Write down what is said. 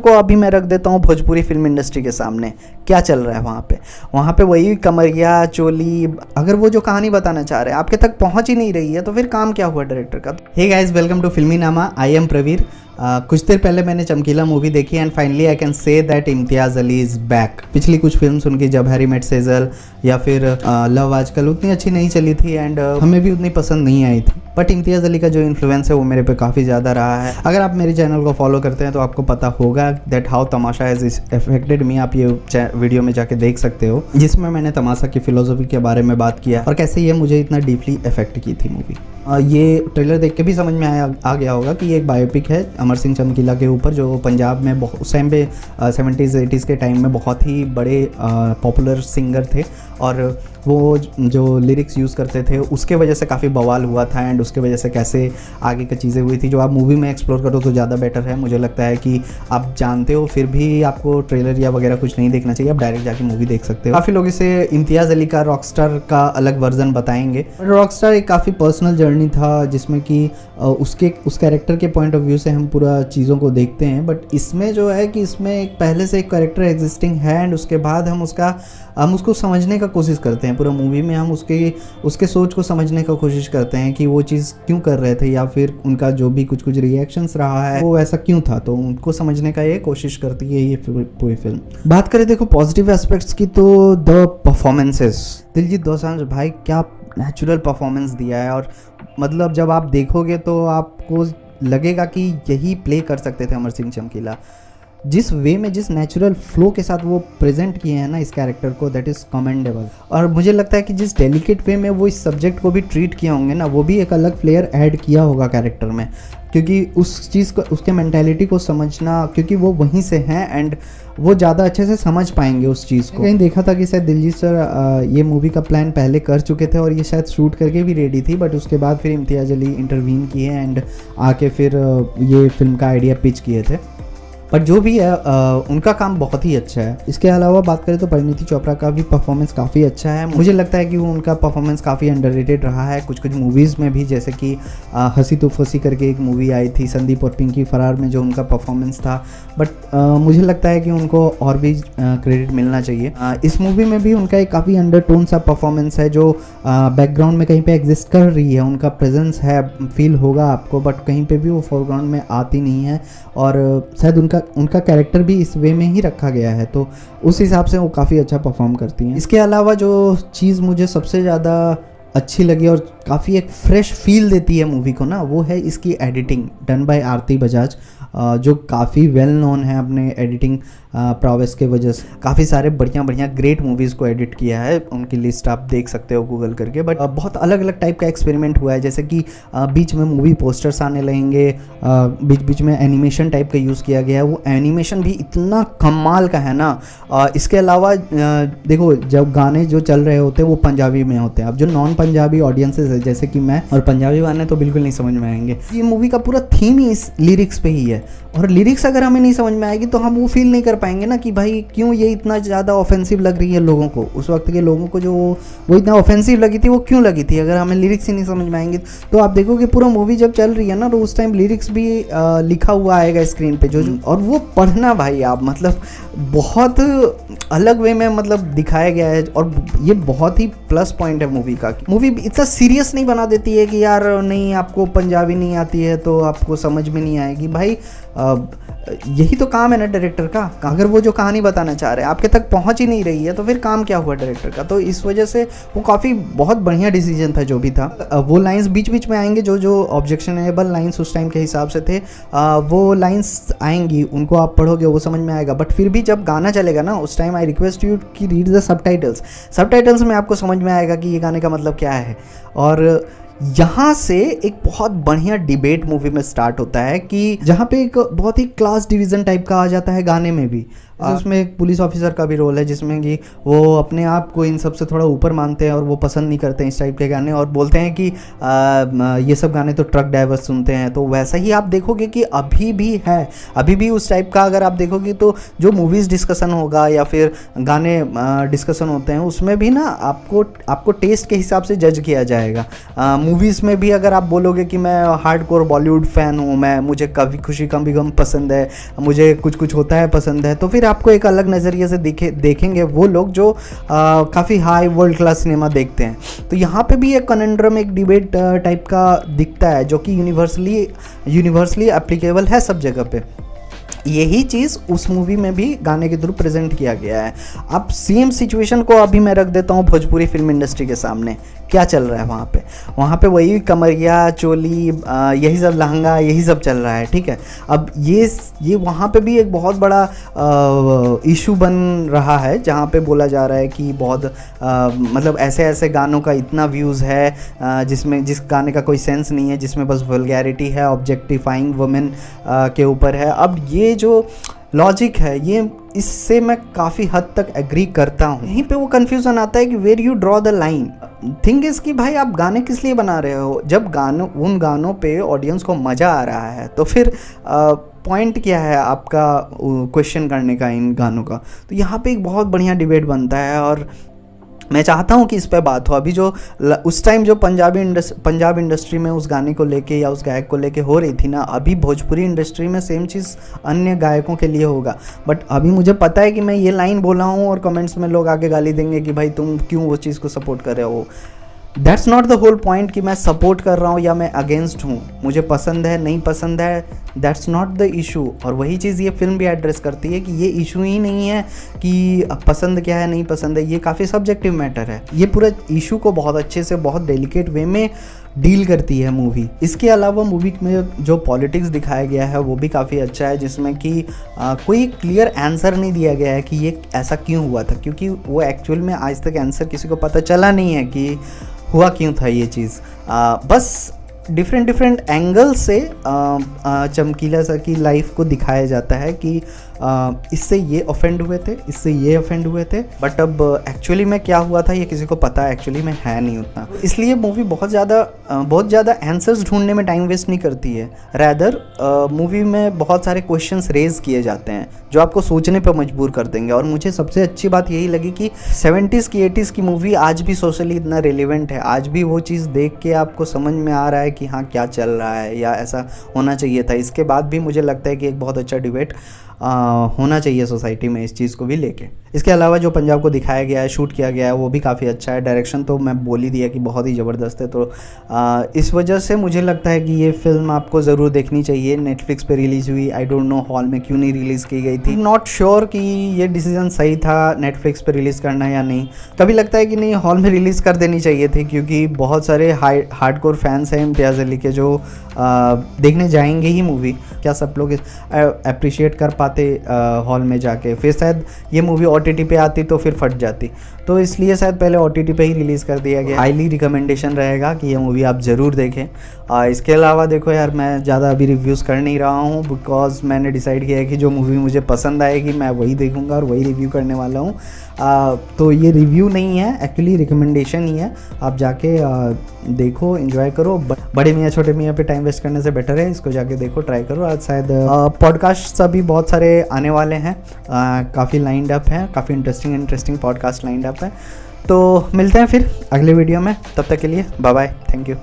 को अभी मैं रख देता हूँ भोजपुरी फिल्म इंडस्ट्री के सामने, क्या चल रहा है वहाँ पे वही कमरिया चोली, अगर वो जो कहानी बताना चाह रहे हैं आपके तक पहुँच ही नहीं रही है तो फिर काम क्या हुआ डायरेक्टर का। Hey guys, welcome to Filmi Nama. I am Pravir. कुछ देर पहले मैंने चमकीला मूवी देखी and finally I can say that Imtiaz Ali is back. पिछली कुछ फिल्म्स उनकी जब हैरी मेट सेजल या फिर लव आजकल उतनी अच्छी नहीं चली थी एंड हमें भी उतनी पसंद नहीं आई थी, बट इम्तियाज़ अली का जो इन्फ्लुएंस है वो मेरे पे काफ़ी ज़्यादा रहा है। अगर आप मेरे चैनल को फॉलो करते हैं तो आपको पता होगा that how Tamasha has affected me. आप ये वीडियो में जाके देख सकते हो, जिसमें मैंने तमाशा की फिलोसफी के बारे में बात किया और कैसे ये मुझे इतना डीपली अफेक्ट की थी मूवी। ये ट्रेलर देख के भी समझ में आ गया होगा कि ये एक बायोपिक है अमर सिंह चमकीला के ऊपर, जो पंजाब में उस टाइम पे 70s 80s के टाइम में बहुत ही बड़े पॉपुलर सिंगर थे और वो जो लिरिक्स यूज़ करते थे उसके वजह से काफ़ी बवाल हुआ था एंड उसके वजह से कैसे आगे की चीज़ें हुई थी, जो आप मूवी में एक्सप्लोर करो तो ज़्यादा बेटर है। मुझे लगता है कि आप जानते हो फिर भी आपको ट्रेलर या वगैरह कुछ नहीं देखना चाहिए, आप डायरेक्ट जाके मूवी देख सकते हो। काफ़ी लोग इसे इम्तियाज़ अली का रॉकस्टार का अलग वर्जन बताएंगे। रॉकस्टार एक काफ़ी पर्सनल जर्नी था जिसमें कि उस कैरेक्टर के पॉइंट ऑफ व्यू से हम पूरा चीज़ों को देखते हैं, बट इसमें जो है कि इसमें एक पहले से एक कैरेक्टर एग्जिस्टिंग है एंड उसके बाद हम उसको समझने का कोशिश करते हैं। पूरा मूवी में हम उसके सोच को समझने का कोशिश करते हैं कि वो चीज़ क्यों कर रहे थे या फिर उनका जो भी कुछ रिएक्शंस रहा है वो ऐसा क्यों था, तो उनको समझने का ये कोशिश करती है ये पूरी फिल्म। बात करें देखो पॉजिटिव एस्पेक्ट्स की तो द परफॉर्मेंसेस, दिलजीत दोसांझ भाई क्या नेचुरल परफॉर्मेंस दिया है और मतलब जब आप देखोगे तो आपको लगेगा कि यही प्ले कर सकते थे अमर सिंह चमकीला। जिस वे में जिस नेचुरल फ्लो के साथ वो प्रेजेंट किए हैं ना इस कैरेक्टर को, दैट इज़ कमेंडेबल। और मुझे लगता है कि जिस डेलिकेट वे में वो इस सब्जेक्ट को भी ट्रीट किए होंगे ना, वो भी एक अलग फ्लेयर ऐड किया होगा कैरेक्टर में, क्योंकि उस चीज़ को उसके मेंटालिटी को समझना, क्योंकि वो वहीं से हैं एंड वो ज़्यादा अच्छे से समझ पाएंगे उस चीज़ को। कहीं देखा था कि शायद दिलजीत सर ये मूवी का प्लान पहले कर चुके थे और ये शायद शूट करके भी रेडी थी, बट उसके बाद फिर इम्तियाज़ अली इंटरवीन किए एंड आके फिर ये फिल्म का आइडिया पिच किए थे। बट जो भी है उनका काम बहुत ही अच्छा है। इसके अलावा बात करें तो परिणीति चोपड़ा का भी परफॉर्मेंस काफ़ी अच्छा है। मुझे लगता है कि वो उनका परफॉर्मेंस काफ़ी अंडररेटेड रहा है कुछ मूवीज़ में भी, जैसे कि हंसी तो फंसी करके एक मूवी आई थी संदीप और पिंकी फरार में जो उनका परफॉर्मेंस था, बट मुझे लगता है कि उनको और भी क्रेडिट मिलना चाहिए। इस मूवी में भी उनका एक काफ़ी अंडरटोन सा परफॉर्मेंस है जो बैकग्राउंड में कहीं पे एग्जिस्ट कर रही है, उनका प्रेजेंस है, फील होगा आपको, बट कहीं पे भी वो फोरग्राउंड में आती नहीं है और शायद उनका कैरेक्टर भी इस वे में ही रखा गया है, तो उस हिसाब से वो काफ़ी अच्छा परफॉर्म करती हैं। इसके अलावा जो चीज़ मुझे सबसे ज़्यादा अच्छी लगी और काफ़ी एक फ्रेश फील देती है मूवी को ना, वो है इसकी एडिटिंग डन बाय आरती बजाज, जो काफ़ी वेल नोन है अपने एडिटिंग प्रोवेस के वजह से। काफ़ी सारे बढ़िया ग्रेट मूवीज़ को एडिट किया है, उनकी लिस्ट आप देख सकते हो गूगल करके। बट बहुत अलग अलग टाइप का एक्सपेरिमेंट हुआ है, जैसे कि बीच में मूवी पोस्टर्स आने लगेंगे, बीच में एनिमेशन टाइप का यूज़ किया गया है, वो एनिमेशन भी इतना कमाल का है ना। इसके अलावा देखो जब गाने जो चल रहे होते हैं वो पंजाबी में होते हैं, अब जो नॉन पंजाबी ऑडियंसेस है जैसे कि मैं और पंजाबी गाने तो बिल्कुल नहीं समझ में आएंगे। ये मूवी का पूरा थीम ही इस लिरिक्स पे ही है और लिरिक्स अगर हमें नहीं समझ में आएगी तो हम वो फील नहीं कर पाएंगे ना कि भाई क्यों ये इतना ज़्यादा ऑफेंसिव लग रही है लोगों को। उस वक्त के लोगों को जो वो इतना ऑफेंसिव लगी थी वो क्यों लगी थी, अगर हमें लिरिक्स ही नहीं समझ में आएंगे तो आप देखोगे पूरा मूवी जब चल रही है ना तो उस टाइम लिरिक्स भी लिखा हुआ आएगा स्क्रीन पे जो और वो पढ़ना भाई आप मतलब बहुत अलग वे में मतलब दिखाया गया है और ये बहुत ही प्लस पॉइंट है मूवी का। मूवी इतना सीरियस नहीं बना देती है कि यार नहीं आपको पंजाबी नहीं आती है तो आपको समझ में नहीं आएगी। भाई यही तो काम है ना डायरेक्टर का, अगर वो जो कहानी बताना चाह रहे हैं आपके तक पहुंच ही नहीं रही है तो फिर काम क्या हुआ डायरेक्टर का। तो इस वजह से वो काफ़ी बहुत बढ़िया डिसीजन था जो भी था। वो लाइंस बीच में आएंगे जो ऑब्जेक्शनेबल लाइंस उस टाइम के हिसाब से थे, वो लाइंस आएंगी उनको आप पढ़ोगे वो समझ में आएगा, बट फिर भी जब गाना चलेगा ना उस टाइम आई रिक्वेस्ट यू कि रीड द सबटाइटल्स में आपको समझ में आएगा कि ये गाने का मतलब क्या है। और यहाँ से एक बहुत बढ़िया डिबेट मूवी में स्टार्ट होता है कि जहाँ पे एक बहुत ही क्लास डिवीज़न टाइप का आ जाता है गाने में भी। उसमें एक पुलिस ऑफिसर का भी रोल है जिसमें कि वो अपने आप को इन सब से थोड़ा ऊपर मानते हैं और वो पसंद नहीं करते हैं इस टाइप के गाने और बोलते हैं कि ये सब गाने तो ट्रक ड्राइवर्स सुनते हैं। तो वैसा ही आप देखोगे कि अभी भी है, अभी भी उस टाइप का अगर आप देखोगे तो जो मूवीज़ डिस्कशन होगा या फिर गाने डिस्कशन होते हैं उसमें भी ना आपको टेस्ट के हिसाब से जज किया जाएगा। मूवीज़ में भी अगर आप बोलोगे कि मैं हार्डकोर बॉलीवुड फ़ैन हूँ, मुझे कभी खुशी कभी गम पसंद है, मुझे कुछ कुछ होता है पसंद है, तो फिर आपको एक अलग नज़रिए से देखेंगे वो लोग जो काफ़ी हाई वर्ल्ड क्लास सिनेमा देखते हैं। तो यहाँ पे भी एक कनेंड्रम, एक डिबेट टाइप का दिखता है जो कि यूनिवर्सली एप्लीकेबल है सब जगह पे। यही चीज़ उस मूवी में भी गाने के थ्रू प्रेजेंट किया गया है। अब सेम सिचुएशन को अभी मैं रख देता हूँ भोजपुरी फिल्म इंडस्ट्री के सामने, क्या चल रहा है वहाँ पे वही कमरिया चोली, यही सब लहंगा, यही सब चल रहा है, ठीक है। अब ये वहाँ पे भी एक बहुत बड़ा इशू बन रहा है, जहाँ पे बोला जा रहा है कि बहुत मतलब ऐसे ऐसे गानों का इतना व्यूज़ है जिस गाने का कोई सेंस नहीं है, जिसमें बस वल्गैरिटी है, ऑब्जेक्टिफाइंग वुमेन के ऊपर है। अब ये जो लॉजिक है, ये इससे मैं काफ़ी हद तक एग्री करता हूँ। यहीं पे वो कन्फ्यूज़न आता है कि where you draw the line. Thing is कि भाई आप गाने किस लिए बना रहे हो? जब उन गानों पे ऑडियंस को मज़ा आ रहा है तो फिर पॉइंट क्या है आपका क्वेश्चन करने का इन गानों का? तो यहाँ पे एक बहुत बढ़िया डिबेट बनता है और मैं चाहता हूँ कि इस पे बात हो। अभी जो उस टाइम जो पंजाब इंडस्ट्री में उस गाने को लेके या उस गायक को लेके हो रही थी ना, अभी भोजपुरी इंडस्ट्री में सेम चीज़ अन्य गायकों के लिए होगा। बट अभी मुझे पता है कि मैं ये लाइन बोला हूँ और कमेंट्स में लोग आगे गाली देंगे कि भाई तुम क्यों वो चीज़ को सपोर्ट कर रहे हो। That's not the whole point कि मैं सपोर्ट कर रहा हूँ या मैं अगेंस्ट हूँ, मुझे पसंद है नहीं पसंद है, दैट्स नॉट द इशू। और वही चीज़ ये फिल्म भी एड्रेस करती है कि ये इशू ही नहीं है कि पसंद क्या है नहीं पसंद है, ये काफ़ी सब्जेक्टिव मैटर है। ये पूरा इशू को बहुत अच्छे से, बहुत डेलिकेट वे में डील करती है मूवी। इसके अलावा मूवी में जो पॉलिटिक्स दिखाया गया है वो भी काफ़ी अच्छा है, जिसमें कि कोई क्लियर आंसर नहीं दिया गया है कि ये ऐसा क्यों हुआ था, क्योंकि वो एक्चुअल में आज तक आंसर किसी को पता चला नहीं है कि हुआ क्यों था ये चीज़। बस डिफरेंट एंगल से चमकीला सर की लाइफ को दिखाया जाता है कि इससे ये ऑफेंड हुए थे, इससे ये ऑफेंड हुए थे, बट अब एक्चुअली में क्या हुआ था ये किसी को पता एक्चुअली में है नहीं उतना। इसलिए मूवी बहुत ज़्यादा आंसर्स ढूंढने में टाइम वेस्ट नहीं करती है। रैदर मूवी में बहुत सारे क्वेश्चंस रेज किए जाते हैं जो आपको सोचने पर मजबूर कर देंगे। और मुझे सबसे अच्छी बात यही लगी कि 70s की 80s की मूवी आज भी सोशली इतना रिलेवेंट है। आज भी वो चीज़ देख के आपको समझ में आ रहा है कि हाँ क्या चल रहा है या ऐसा होना चाहिए था। इसके बाद भी मुझे लगता है कि एक बहुत अच्छा डिबेट होना चाहिए सोसाइटी में इस चीज़ को भी लेके। इसके अलावा जो पंजाब को दिखाया गया है, शूट किया गया है, वो भी काफ़ी अच्छा है। डायरेक्शन तो मैं बोल ही दिया कि बहुत ही ज़बरदस्त है। तो इस वजह से मुझे लगता है कि ये फिल्म आपको ज़रूर देखनी चाहिए। नेटफ्लिक्स पे रिलीज़ हुई, आई डोंट नो हॉल में क्यों नहीं रिलीज़ की गई थी। नॉट श्योर कि ये डिसीजन सही था नेटफ्लिक्स पे रिलीज़ करना या नहीं। कभी लगता है कि नहीं हॉल में रिलीज़ कर देनी चाहिए थी, क्योंकि बहुत सारे हार्डकोर फैंस हैं इम्तियाज़ अली के जो देखने जाएंगे ही मूवी। क्या सब लोग अप्रिशिएट कर पाते हॉल में जाके? फिर शायद ये मूवी OTT पे आती तो फिर फट जाती, तो इसलिए शायद पहले OTT पे ही रिलीज़ कर दिया गया। हाईली रिकमेंडेशन रहेगा कि ये मूवी आप ज़रूर देखें। इसके अलावा देखो यार, मैं ज़्यादा अभी रिव्यूज़ कर नहीं रहा हूँ, बिकॉज मैंने डिसाइड किया है कि जो मूवी मुझे पसंद आएगी मैं वही देखूँगा और वही रिव्यू करने वाला हूँ। तो ये रिव्यू नहीं है, एक्चुअली रिकमेंडेशन ही है। आप जाके देखो, एंजॉय करो। बड़े मियाँ छोटे मियाँ पे टाइम वेस्ट करने से बेटर है इसको जाके देखो, ट्राई करो। आज शायद पॉडकास्ट अभी बहुत सारे आने वाले हैं, काफ़ी लाइंड अप हैं, काफ़ी इंटरेस्टिंग पॉडकास्ट लाइंड अप है। तो मिलते हैं फिर अगले वीडियो में, तब तक के लिए बाय बाय, थैंक यू।